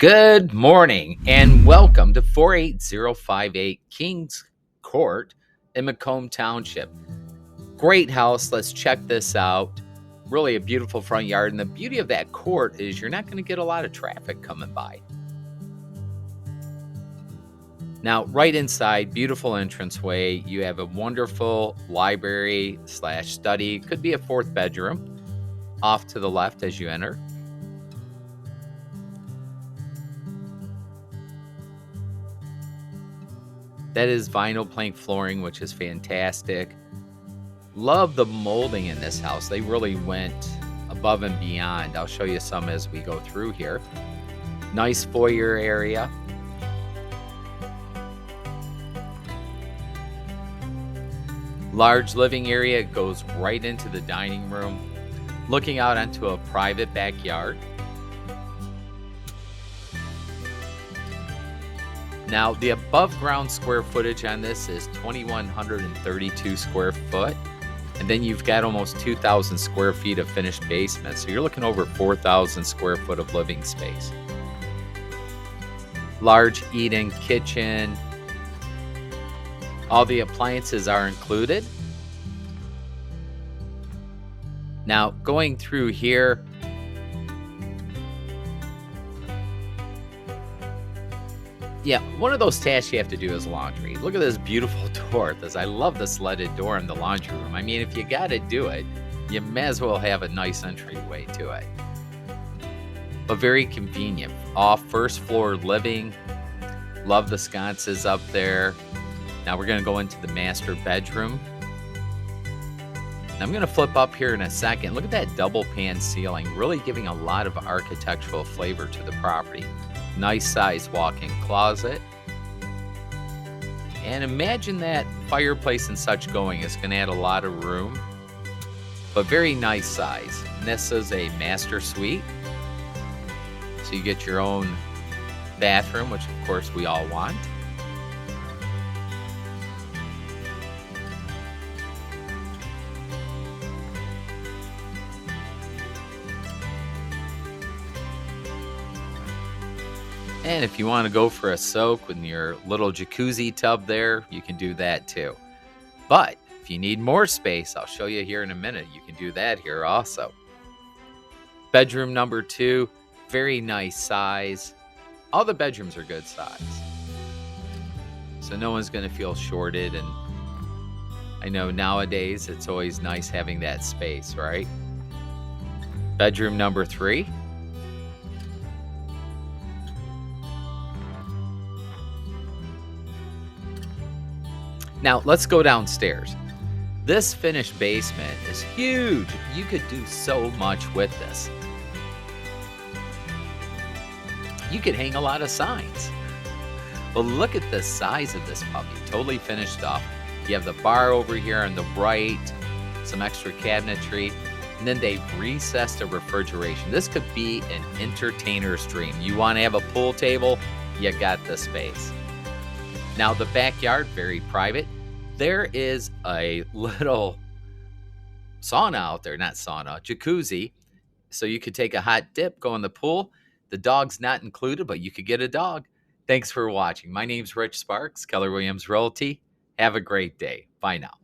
Good morning and welcome to 48058 Kings Court in Macomb Township. Great house. Let's check this out. Really a beautiful front yard. And the beauty of that court is you're not going to get a lot of traffic coming by. Now, right inside, beautiful entranceway. You have a wonderful library/study. Could be a fourth bedroom off to the left as you enter. That is vinyl plank flooring, which is fantastic. Love the molding in this house. They really went above and beyond. I'll show you some as we go through here. Nice foyer area. Large living area goes right into the dining room, looking out onto a private backyard. Now, the above ground square footage on this is 2,132 square foot. And then you've got almost 2,000 square feet of finished basement. So you're looking over 4,000 square foot of living space. Large eat-in kitchen. All the appliances are included. Now, going through here, yeah, one of those tasks you have to do is laundry. Look at this beautiful door. I love the sledded door in the laundry room. I mean, if you got to do it, you may as well have a nice entryway to it. But very convenient. Off first floor living. Love the sconces up there. Now we're going to go into the master bedroom. I'm going to flip up here in a second. Look at that double pan ceiling, really giving a lot of architectural flavor to the property. Nice size walk-in closet. And imagine that fireplace and such going. It's going to add a lot of room, but very nice size. And this is a master suite. So you get your own bathroom, which of course we all want. And if you want to go for a soak with your little jacuzzi tub there, you can do that too. But if you need more space, I'll show you here in a minute. You can do that here also. Bedroom number 2, very nice size. All the bedrooms are good size. So no one's going to feel shorted. And I know nowadays it's always nice having that space, right? Bedroom number 3. Now, let's go downstairs. This finished basement is huge. You could do so much with this. You could hang a lot of signs. But look at the size of this puppy. Totally finished off. You have the bar over here on the right, some extra cabinetry, and then they've recessed a refrigeration. This could be an entertainer's dream. You want to have a pool table? You got the space. Now, the backyard, very private. There is a little sauna out there, not sauna, jacuzzi. So you could take a hot dip, go in the pool. The dog's not included, but you could get a dog. Thanks for watching. My name's Rich Sparks, Keller Williams Realty. Have a great day. Bye now.